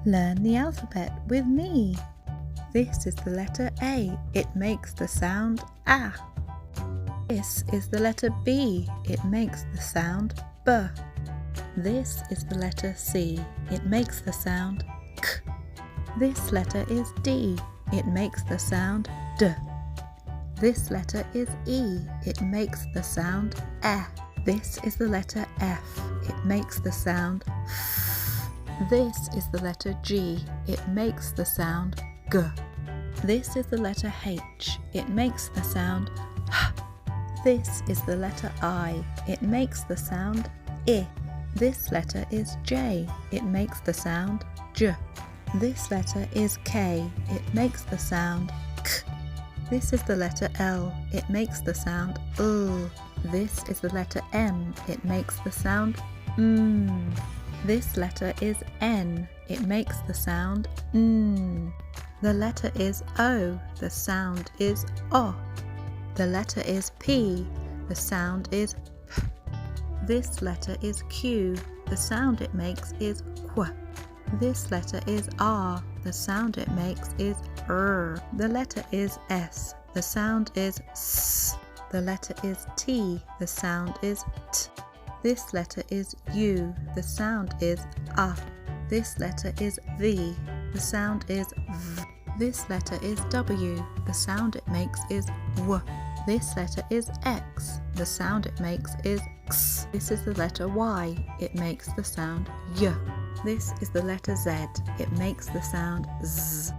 Learn the alphabet with me. This is the letter A. It makes the sound A. This is the letter B. It makes the sound B. This is the letter C. It makes the sound K. This letter is D. It makes the sound D. This letter is E. It makes the sound E. This is the letter F. It makes the sound F. This is the letter G. It makes the sound G. This is the letter H. It makes the sound H. This is the letter I. It makes the sound I. This letter is J. It makes the sound J. This letter is K. It makes the sound K. This is the letter L. It makes the sound L. This is the letter M. It makes the sound M. This letter is N. It makes the sound N. The letter is O. The sound is O. The letter is P. The sound is P. This letter is Q. The sound it makes is Qu. This letter is R. The sound it makes is R. The letter is S. The sound is S. The letter is T. The sound is T. This letter is U. The sound is A. This letter is V. The sound is V. This letter is W. The sound it makes is W. This letter is X. The sound it makes is X. This is the letter Y. It makes the sound Y. This is the letter Z. It makes the sound Z.